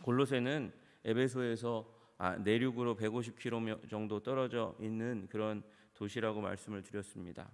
골로새는 에베소에서 내륙으로 150km 정도 떨어져 있는 그런 도시라고 말씀을 드렸습니다.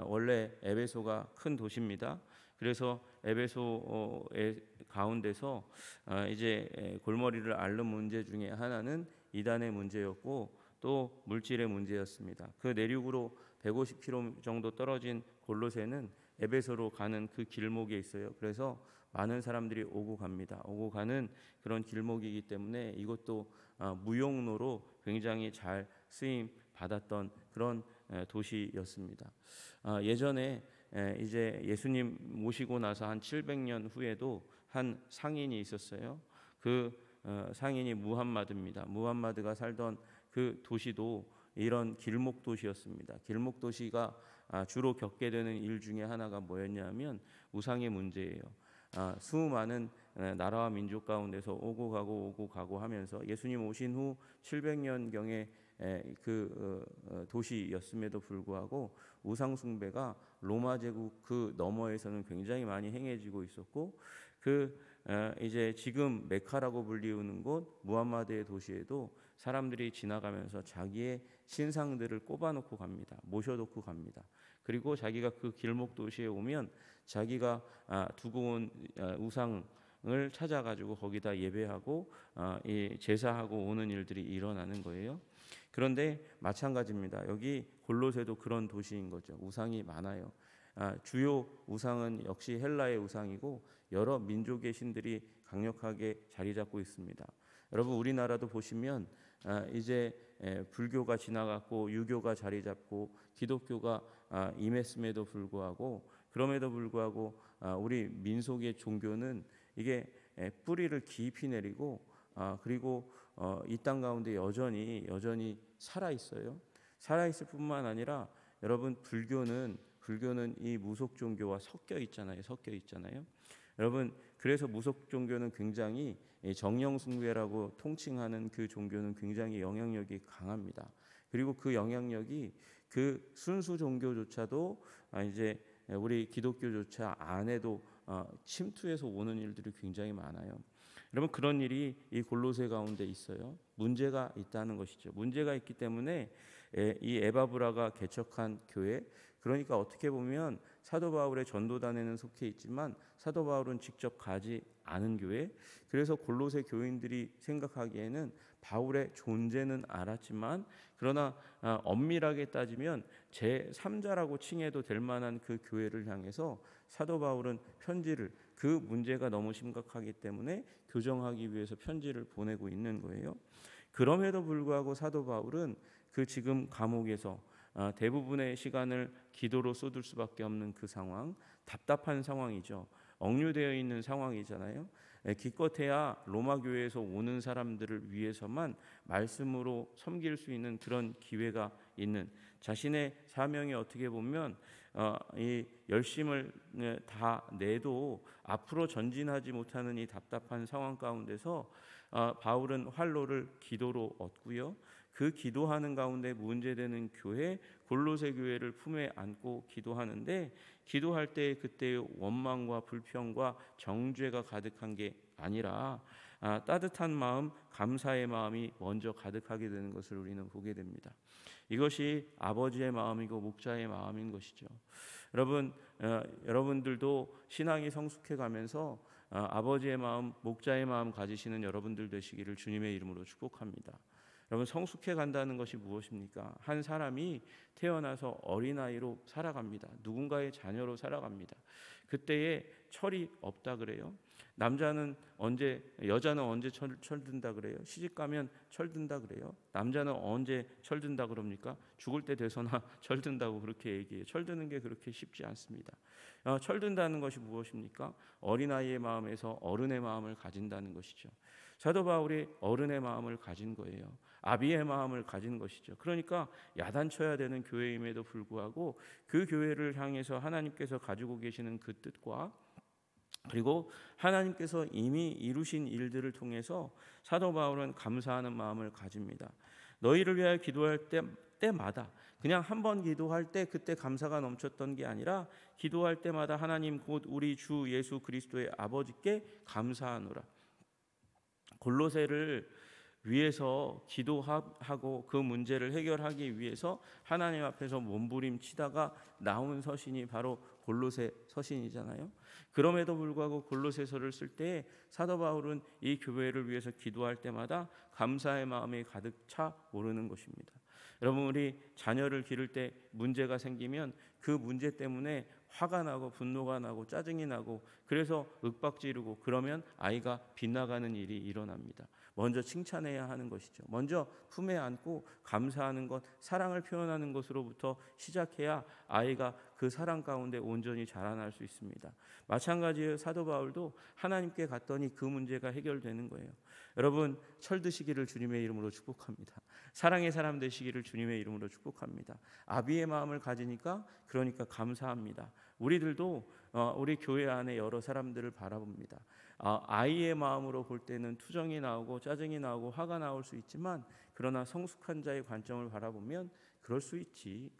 원래 에베소가 큰 도시입니다. 그래서 에베소의 가운데서 이제 골머리를 앓는 문제 중에 하나는 이단의 문제였고 또 물질의 문제였습니다. 그 내륙으로 150km 정도 떨어진 골로새는 에베소로 가는 그 길목에 있어요. 그래서 많은 사람들이 오고 갑니다. 오고 가는 그런 길목이기 때문에 이것도 무용로로 굉장히 잘 쓰임 받았던 그런 도시였습니다. 예전에 이제 예수님 모시고 나서 한 700년 후에도 한 상인이 있었어요. 그 상인이 무함마드입니다. 무함마드가 살던 그 도시도 이런 길목 도시였습니다. 길목 도시가 주로 겪게 되는 일 중에 하나가 뭐였냐면 우상의 문제예요. 수많은 나라와 민족 가운데서 오고 가고 하면서 예수님 오신 후 700년경에 그 도시였음에도 불구하고 우상 숭배가 로마 제국 그 너머에서는 굉장히 많이 행해지고 있었고 이제 지금 메카라고 불리우는 곳 무함마드의 도시에도 사람들이 지나가면서 자기의 신상들을 꼽아놓고 갑니다. 모셔놓고 갑니다. 그리고 자기가 그 길목 도시에 오면 자기가 두고 온 우상을 찾아가지고 거기다 예배하고 제사하고 오는 일들이 일어나는 거예요. 그런데 마찬가지입니다. 여기 골로새도 그런 도시인 거죠. 우상이 많아요. 주요 우상은 역시 헬라의 우상이고 여러 민족의 신들이 강력하게 자리 잡고 있습니다. 여러분 우리나라도 보시면 이제 불교가 지나갔고 유교가 자리 잡고 기독교가 임했음에도 불구하고 그럼에도 불구하고 우리 민속의 종교는 이게 뿌리를 깊이 내리고 그리고 이 땅 가운데 여전히 살아 있어요. 살아 있을 뿐만 아니라 여러분 불교는 이 무속 종교와 섞여 있잖아요. 여러분 그래서 무속 종교는 굉장히 정령 숭배라고 통칭하는 그 종교는 굉장히 영향력이 강합니다. 그리고 그 영향력이 그 순수 종교조차도 이제 우리 기독교조차 안에도 침투해서 오는 일들이 굉장히 많아요. 여러분 그런 일이 이 골로새 가운데 있어요. 문제가 있다는 것이죠. 문제가 있기 때문에 이 에바브라가 개척한 교회, 그러니까 어떻게 보면 사도 바울의 전도단에는 속해 있지만 사도 바울은 직접 가지 않은 교회. 그래서 골로새 교인들이 생각하기에는 바울의 존재는 알았지만 그러나 엄밀하게 따지면 제3자라고 칭해도 될 만한 그 교회를 향해서 사도 바울은 편지를, 그 문제가 너무 심각하기 때문에 교정하기 위해서 편지를 보내고 있는 거예요. 그럼에도 불구하고 사도 바울은 그 지금 감옥에서 대부분의 시간을 기도로 쏟을 수밖에 없는 그 상황, 답답한 상황이죠. 억류되어 있는 상황이잖아요. 기껏해야 로마 교회에서 오는 사람들을 위해서만 말씀으로 섬길 수 있는 그런 기회가 있는, 자신의 사명이 어떻게 보면 이 열심을 다 내도 앞으로 전진하지 못하는 이 답답한 상황 가운데서 바울은 활로를 기도로 얻고요. 그 기도하는 가운데 문제되는 교회 골로새 교회를 품에 안고 기도하는데, 기도할 때 그때의 원망과 불평과 정죄가 가득한 게 아니라 따뜻한 마음, 감사의 마음이 먼저 가득하게 되는 것을 우리는 보게 됩니다. 이것이 아버지의 마음이고 목자의 마음인 것이죠. 여러분들도 신앙이 성숙해 가면서 아버지의 마음, 목자의 마음 가지시는 여러분들 되시기를 주님의 이름으로 축복합니다. 여러분, 성숙해 간다는 것이 무엇입니까? 한 사람이 태어나서 어린아이로 살아갑니다. 누군가의 자녀로 살아갑니다. 그때에 철이 없다 그래요. 여자는 언제 철든다 그래요? 시집가면 철든다 그래요. 남자는 언제 철든다 그럽니까? 죽을 때 돼서나 철든다고 그렇게 얘기해요. 철드는 게 그렇게 쉽지 않습니다. 철든다는 것이 무엇입니까? 어린아이의 마음에서 어른의 마음을 가진다는 것이죠. 사도 바울이 어른의 마음을 가진 거예요. 아비의 마음을 가진 것이죠. 그러니까 야단쳐야 되는 교회임에도 불구하고 그 교회를 향해서 하나님께서 가지고 계시는 그 뜻과 그리고 하나님께서 이미 이루신 일들을 통해서 사도 바울은 감사하는 마음을 가집니다. 너희를 위하여 기도할 때마다, 그냥 한 번 기도할 때 그때 감사가 넘쳤던 게 아니라 기도할 때마다 하나님 곧 우리 주 예수 그리스도의 아버지께 감사하노라. 골로새를 위해서 기도하고 그 문제를 해결하기 위해서 하나님 앞에서 몸부림치다가 나온 서신이 바로 골로새 서신이잖아요. 그럼에도 불구하고 골로새서를 쓸 때 사도 바울은 이 교회를 위해서 기도할 때마다 감사의 마음이 가득 차 오르는 것입니다. 여러분, 우리 자녀를 기를 때 문제가 생기면 그 문제 때문에 화가 나고 분노가 나고 짜증이 나고 그래서 윽박지르고 그러면 아이가 빗나가는 일이 일어납니다. 먼저 칭찬해야 하는 것이죠. 먼저 품에 안고 감사하는 것, 사랑을 표현하는 것으로부터 시작해야 아이가 그 사랑 가운데 온전히 자라날 수 있습니다. 마찬가지로 사도 바울도 하나님께 갔더니 그 문제가 해결되는 거예요. 여러분, 철드시기를 주님의 이름으로 축복합니다. 사랑의 사람 되시기를 주님의 이름으로 축복합니다. 아비의 마음을 가지니까 그러니까 감사합니다. 우리들도 우리 교회 안에 여러 사람들을 바라봅니다. 아이의 마음으로 볼 때는 투정이 나오고 짜증이 나오고 화가 나올 수 있지만 그러나 성숙한 자의 관점을 바라보면 그럴 수 있지.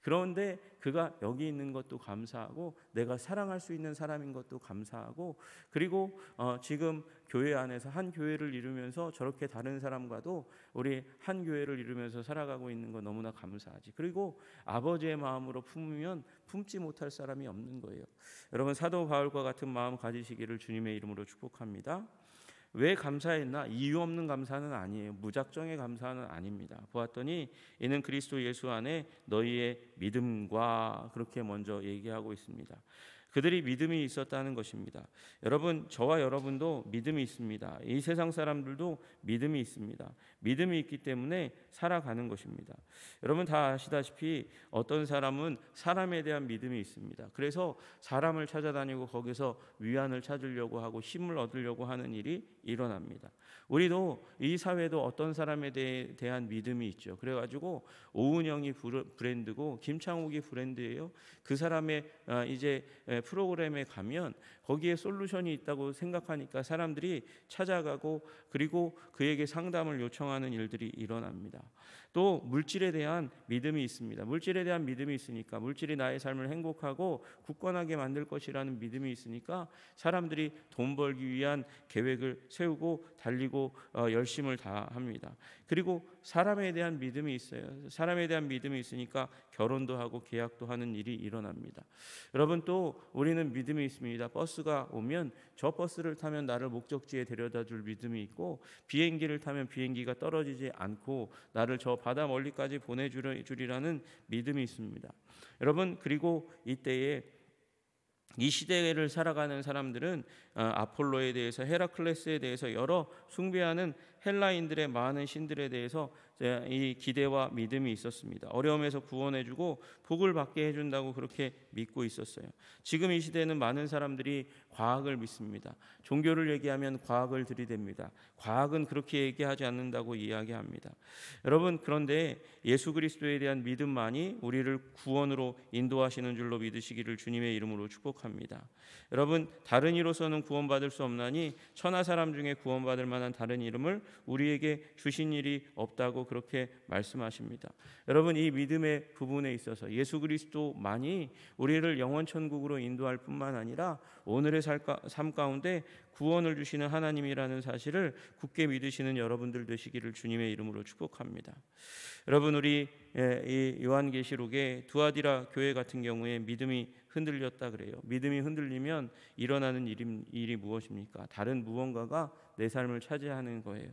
그런데 그가 여기 있는 것도 감사하고 내가 사랑할 수 있는 사람인 것도 감사하고 그리고 지금 교회 안에서 한 교회를 이루면서 저렇게 다른 사람과도 우리 한 교회를 이루면서 살아가고 있는 거 너무나 감사하지. 그리고 아버지의 마음으로 품으면 품지 못할 사람이 없는 거예요. 여러분, 사도 바울과 같은 마음 가지시기를 주님의 이름으로 축복합니다. 왜 감사했나? 이유 없는 감사는 아니에요. 무작정의 감사는 아닙니다. 보았더니 이는 그리스도 예수 안에 너희의 믿음과 그렇게 먼저 얘기하고 있습니다. 그들이 믿음이 있었다는 것입니다. 여러분, 저와 여러분도 믿음이 있습니다. 이 세상 사람들도 믿음이 있습니다. 믿음이 있기 때문에 살아가는 것입니다. 여러분 다 아시다시피 어떤 사람은 사람에 대한 믿음이 있습니다. 그래서 사람을 찾아다니고 거기서 위안을 찾으려고 하고 힘을 얻으려고 하는 일이 일어납니다. 우리도 이 사회도 어떤 사람에 대한 믿음이 있죠. 그래가지고 오은영이 브랜드고 김창욱이 브랜드예요. 그 사람의 이제 프로그램에 가면 거기에 솔루션이 있다고 생각하니까 사람들이 찾아가고 그리고 그에게 상담을 요청하는 일들이 일어납니다. 또 물질에 대한 믿음이 있습니다. 물질에 대한 믿음이 있으니까 물질이 나의 삶을 행복하고 굳건하게 만들 것이라는 믿음이 있으니까 사람들이 돈 벌기 위한 계획을 세우고 달리고 열심을 다합니다. 그리고 사람에 대한 믿음이 있어요. 사람에 대한 믿음이 있으니까 결혼도 하고 계약도 하는 일이 일어납니다. 여러분, 또 우리는 믿음이 있습니다. 버스가 오면 저 버스를 타면 나를 목적지에 데려다 줄 믿음이 있고 비행기를 타면 비행기가 떨어지지 않고 나를 저 바다 멀리까지 보내주리라는 믿음이 있습니다. 여러분, 그리고 이때에 이 시대를 살아가는 사람들은 아폴로에 대해서 헤라클레스에 대해서 여러 숭배하는 헬라인들의 많은 신들에 대해서 이 기대와 믿음이 있었습니다. 어려움에서 구원해주고 복을 받게 해준다고 그렇게 믿고 있었어요. 지금 이 시대는 많은 사람들이 과학을 믿습니다. 종교를 얘기하면 과학을 들이댑니다. 과학은 그렇게 얘기하지 않는다고 이야기합니다. 여러분, 그런데 예수 그리스도에 대한 믿음만이 우리를 구원으로 인도하시는 줄로 믿으시기를 주님의 이름으로 축복합니다. 여러분, 다른 이로서는 구원받을 수 없나니 천하 사람 중에 구원받을 만한 다른 이름을 우리에게 주신 일이 없다고 그렇게 말씀하십니다. 여러분, 이 믿음의 부분에 있어서 예수 그리스도만이 우리를 영원 천국으로 인도할 뿐만 아니라 오늘의 삶 가운데 구원을 주시는 하나님이라는 사실을 굳게 믿으시는 여러분들 되시기를 주님의 이름으로 축복합니다. 여러분, 우리 이 요한계시록의 두아디라 교회 같은 경우에 믿음이 흔들렸다 그래요. 믿음이 흔들리면 일어나는 일이 무엇입니까? 다른 무언가가 내 삶을 차지하는 거예요.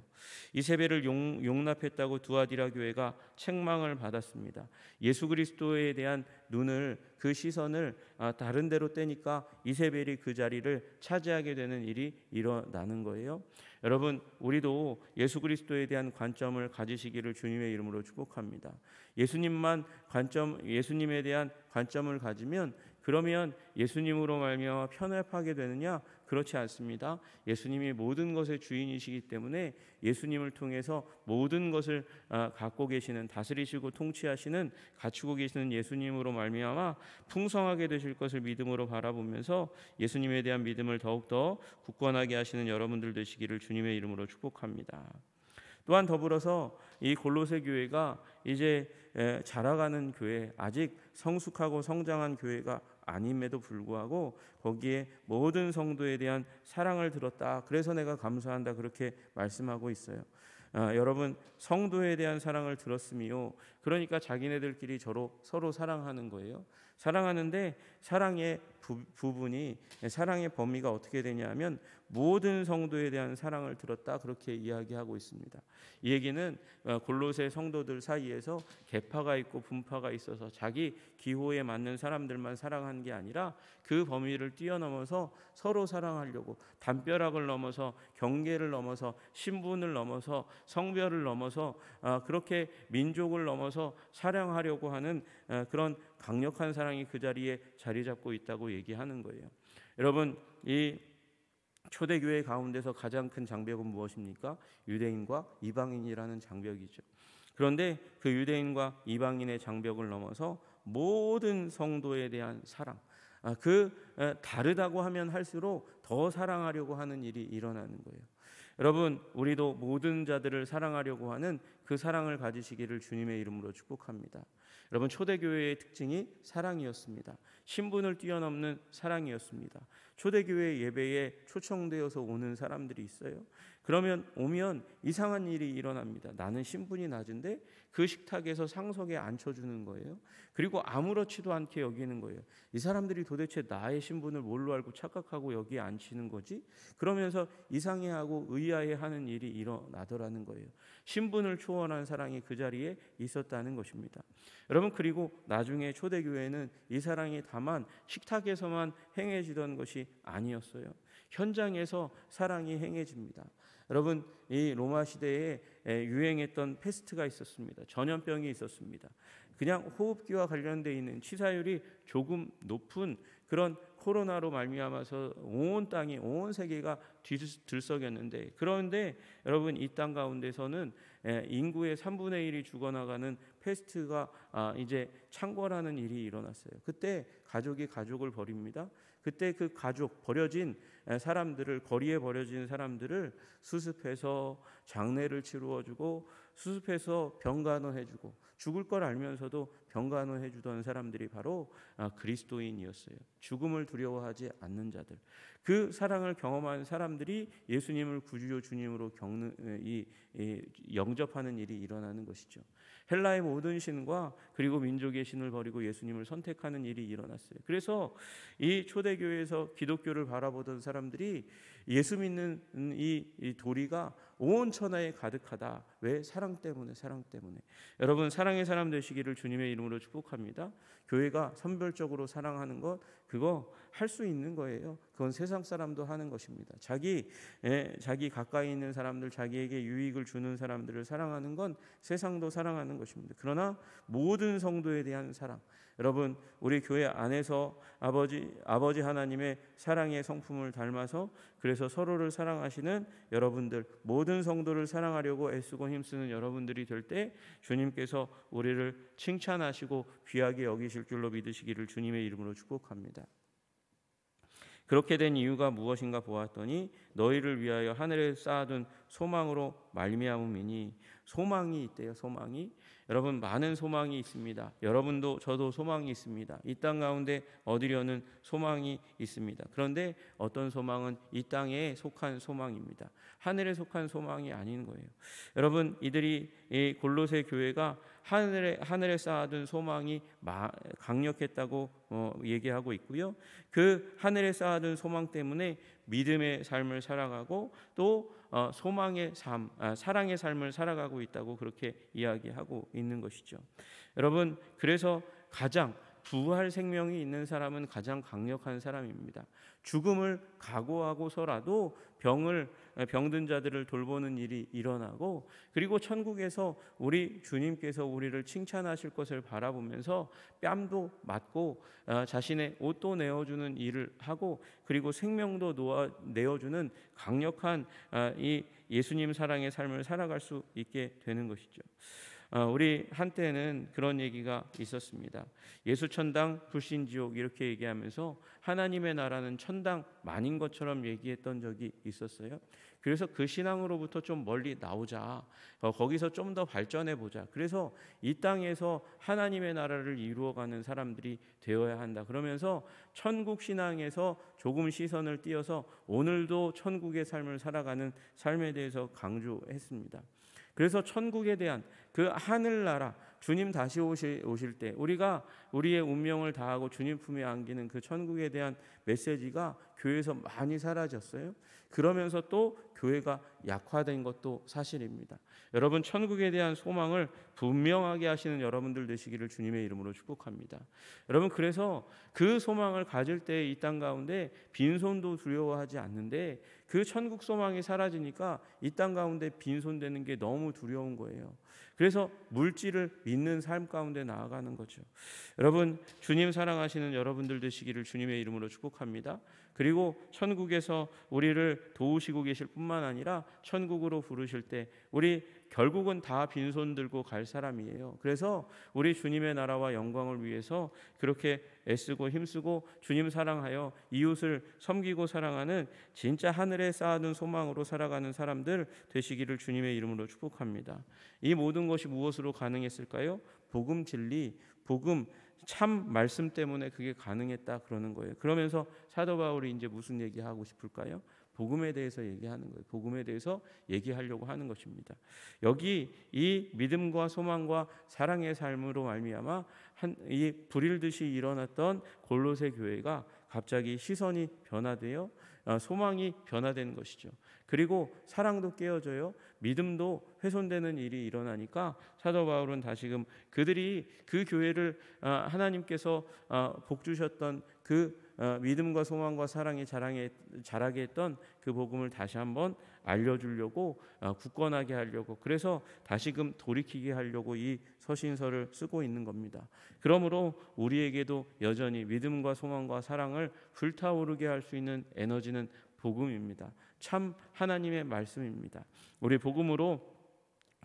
이세벨을 용납했다고 두아디라 교회가 책망을 받았습니다. 예수 그리스도에 대한 눈을, 그 시선을 다른 데로 떼니까 이세벨이 그 자리를 차지하게 되는 일이 일어나는 거예요. 여러분, 우리도 예수 그리스도에 대한 관점을 가지시기를 주님의 이름으로 축복합니다. 예수님에 대한 관점을 가지면 그러면 예수님으로 말미암아 편협하게 되느냐? 그렇지 않습니다. 예수님이 모든 것의 주인이시기 때문에 예수님을 통해서 모든 것을 갖고 계시는, 다스리시고 통치하시는, 갖추고 계시는 예수님으로 말미암아 풍성하게 되실 것을 믿음으로 바라보면서 예수님에 대한 믿음을 더욱더 굳건하게 하시는 여러분들 되시기를 주님의 이름으로 축복합니다. 또한 더불어서 이 골로새 교회가 이제 자라가는 교회, 아직 성숙하고 성장한 교회가 아님에도 불구하고 거기에 모든 성도에 대한 사랑을 들었다. 그래서 내가 감사한다. 그렇게 말씀하고 있어요. 여러분, 성도에 대한 사랑을 들었으며, 그러니까 자기네들끼리 서로 사랑하는 거예요. 사랑하는데 사랑의 부분이, 사랑의 범위가 어떻게 되냐면 모든 성도에 대한 사랑을 들었다, 그렇게 이야기하고 있습니다. 이 얘기는 골로새 성도들 사이에서 계파가 있고 분파가 있어서 자기 기호에 맞는 사람들만 사랑한 게 아니라 그 범위를 뛰어넘어서 서로 사랑하려고, 담벼락을 넘어서, 경계를 넘어서, 신분을 넘어서, 성별을 넘어서, 그렇게 민족을 넘어서 사랑하려고 하는 그런 강력한 사랑이 그 자리에 자리 잡고 있다고 얘기하는 거예요. 여러분, 이 초대교회 가운데서 가장 큰 장벽은 무엇입니까? 유대인과 이방인이라는 장벽이죠. 그런데 그 유대인과 이방인의 장벽을 넘어서 모든 성도에 대한 사랑, 다르다고 하면 할수록 더 사랑하려고 하는 일이 일어나는 거예요. 여러분, 우리도 모든 자들을 사랑하려고 하는 그 사랑을 가지시기를 주님의 이름으로 축복합니다. 여러분, 초대교회의 특징이 사랑이었습니다. 신분을 뛰어넘는 사랑이었습니다. 초대교회 예배에 초청되어서 오는 사람들이 있어요. 그러면 오면 이상한 일이 일어납니다. 나는 신분이 낮은데 그 식탁에서 상석에 앉혀주는 거예요. 그리고 아무렇지도 않게 여기는 거예요. 이 사람들이 도대체 나의 신분을 뭘로 알고 착각하고 여기에 앉히는 거지? 그러면서 이상해하고 의아해하는 일이 일어나더라는 거예요. 신분을 초월한 사랑이 그 자리에 있었다는 것입니다. 여러분, 그리고 나중에 초대교회는 이 사랑이 다만 식탁에서만 행해지던 것이 아니었어요. 현장에서 사랑이 행해집니다. 여러분, 이 로마 시대에 유행했던 페스트가 있었습니다. 전염병이 있었습니다. 그냥 호흡기와 관련되어 있는 치사율이 조금 높은 그런 코로나로 말미암아서 온 땅이, 온 세계가 들썩였는데, 그런데 여러분, 이 땅 가운데서는 인구의 3분의 1이 죽어나가는 페스트가 이제 창궐하는 일이 일어났어요. 그때 가족이 가족을 버립니다. 그때 그 가족, 버려진 사람들을, 거리에 버려진 사람들을 수습해서 장례를 치루어주고, 수습해서 병간호해주고, 죽을 걸 알면서도 병간호해주던 사람들이 바로 그리스도인이었어요. 죽음을 두려워하지 않는 자들, 그 사랑을 경험한 사람들이 예수님을 구주요 주님으로 영접하는 일이 일어나는 것이죠. 헬라의 모든 신과 그리고 민족의 신을 버리고 예수님을 선택하는 일이 일어났어요. 그래서 이 초대교회에서 기독교를 바라보던 사람들이 예수 믿는 이 도리가 온 천하에 가득하다. 왜? 사랑 때문에, 사랑 때문에. 여러분, 사랑의 사람 되시기를 주님의 이름으로 축복합니다. 교회가 선별적으로 사랑하는 것, 그거 할 수 있는 거예요. 그건 세상 사람도 하는 것입니다. 자기 가까이 있는 사람들, 자기에게 유익을 주는 사람들을 사랑하는 건 세상도 사랑하는 것입니다. 그러나 모든 성도에 대한 사랑, 여러분, 우리 교회 안에서 아버지 하나님의 사랑의 성품을 닮아서, 그래서 서로를 사랑하시는 여러분들, 모든 성도를 사랑하려고 애쓰고 힘쓰는 여러분들이 될 때 주님께서 우리를 칭찬하시고 귀하게 여기실 줄로 믿으시기를 주님의 이름으로 축복합니다. 그렇게 된 이유가 무엇인가 보았더니 너희를 위하여 하늘에 쌓아둔 소망으로 말미암음이니. 소망이 있대요. 소망이. 여러분, 많은 소망이 있습니다. 여러분도 저도 소망이 있습니다. 이 땅 가운데 얻으려는 소망이 있습니다. 그런데 어떤 소망은 이 땅에 속한 소망입니다. 하늘에 속한 소망이 아닌 거예요. 여러분, 이 골로새 교회가 하늘에 쌓아둔 소망이 강력했다고 얘기하고 있고요. 그 하늘에 쌓아둔 소망 때문에 믿음의 삶을 살아가고 또 소망의 삶, 사랑의 삶을 살아가고 있다고 그렇게 이야기하고 있는 것이죠. 여러분, 그래서 가장 부활 생명이 있는 사람은 가장 강력한 사람입니다. 죽음을 각오하고서라도 병든 자들을 돌보는 일이 일어나고, 그리고 천국에서 우리 주님께서 우리를 칭찬하실 것을 바라보면서 뺨도 맞고 자신의 옷도 내어주는 일을 하고, 그리고 생명도 내어주는 강력한 이 예수님 사랑의 삶을 살아갈 수 있게 되는 것이죠. 우리 한때는 그런 얘기가 있었습니다. 예수천당 불신지옥 이렇게 얘기하면서 하나님의 나라는 천당만인 것처럼 얘기했던 적이 있었어요. 그래서 그 신앙으로부터 좀 멀리 나오자. 거기서 좀 더 발전해 보자. 그래서 이 땅에서 하나님의 나라를 이루어가는 사람들이 되어야 한다. 그러면서 천국 신앙에서 조금 시선을 띄어서 오늘도 천국의 삶을 살아가는 삶에 대해서 강조했습니다. 그래서 천국에 대한 그 하늘나라, 주님 다시 오실 때 우리가 우리의 운명을 다하고 주님 품에 안기는 그 천국에 대한 메시지가 교회에서 많이 사라졌어요. 그러면서 또 교회가 약화된 것도 사실입니다. 여러분, 천국에 대한 소망을 분명하게 하시는 여러분들 되시기를 주님의 이름으로 축복합니다. 여러분, 그래서 그 소망을 가질 때 이 땅 가운데 빈손도 두려워하지 않는데 그 천국 소망이 사라지니까 이 땅 가운데 빈손되는 게 너무 두려운 거예요. 그래서 물질을 믿는 삶 가운데 나아가는 거죠. 여러분, 주님 사랑하시는 여러분들 되시기를 주님의 이름으로 축복합니다. 그리고 천국에서 우리를 도우시고 계실 뿐만 아니라 천국으로 부르실 때 우리 결국은 다 빈손 들고 갈 사람이에요. 그래서 우리 주님의 나라와 영광을 위해서 그렇게 애쓰고 힘쓰고 주님 사랑하여 이웃을 섬기고 사랑하는 진짜 하늘에 쌓아둔 소망으로 살아가는 사람들 되시기를 주님의 이름으로 축복합니다. 이 모든 것이 무엇으로 가능했을까요? 복음 진리, 복음 참 말씀 때문에 그게 가능했다 그러는 거예요. 그러면서 사도 바울이 이제 무슨 얘기하고 싶을까요? 복음에 대해서 얘기하는 거예요. 복음에 대해서 얘기하려고 하는 것입니다. 여기 이 믿음과 소망과 사랑의 삶으로 말미암아 이 불일듯이 일어났던 골로새 교회가 갑자기 시선이 변화되어 소망이 변화되는 것이죠. 그리고 사랑도 깨어져요. 믿음도 훼손되는 일이 일어나니까 사도 바울은 다시금 그들이 그 교회를 하나님께서 복 주셨던 그 믿음과 소망과 사랑이 자라게 했던 그 복음을 다시 한번 알려주려고 굳건하게 하려고 그래서 다시금 돌이키게 하려고 이 서신서를 쓰고 있는 겁니다. 그러므로 우리에게도 여전히 믿음과 소망과 사랑을 불타오르게 할 수 있는 에너지는 복음입니다. 참 하나님의 말씀입니다. 우리 복음으로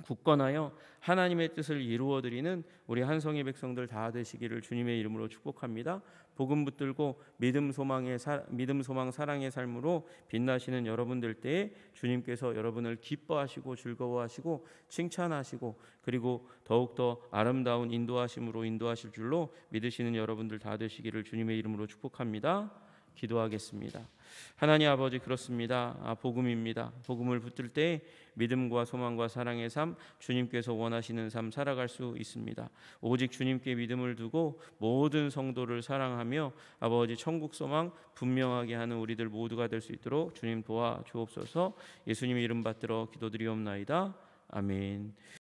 굳건하여 하나님의 뜻을 이루어드리는 우리 한성의 백성들 다 되시기를 주님의 이름으로 축복합니다. 복음 붙들고 믿음 소망 사랑의 삶으로 빛나시는 여러분들 때에 주님께서 여러분을 기뻐하시고 즐거워하시고 칭찬하시고 그리고 더욱더 아름다운 인도하심으로 인도하실 줄로 믿으시는 여러분들 다 되시기를 주님의 이름으로 축복합니다. 기도하겠습니다. 하나님 아버지, 그렇습니다. 복음입니다. 복음을 붙들 때 믿음과 소망과 사랑의 삶, 주님께서 원하시는 삶 살아갈 수 있습니다. 오직 주님께 믿음을 두고 모든 성도를 사랑하며 아버지 천국 소망 분명하게 하는 우리들 모두가 될 수 있도록 주님 도와주옵소서. 예수님의 이름 받들어 기도드리옵나이다. 아멘.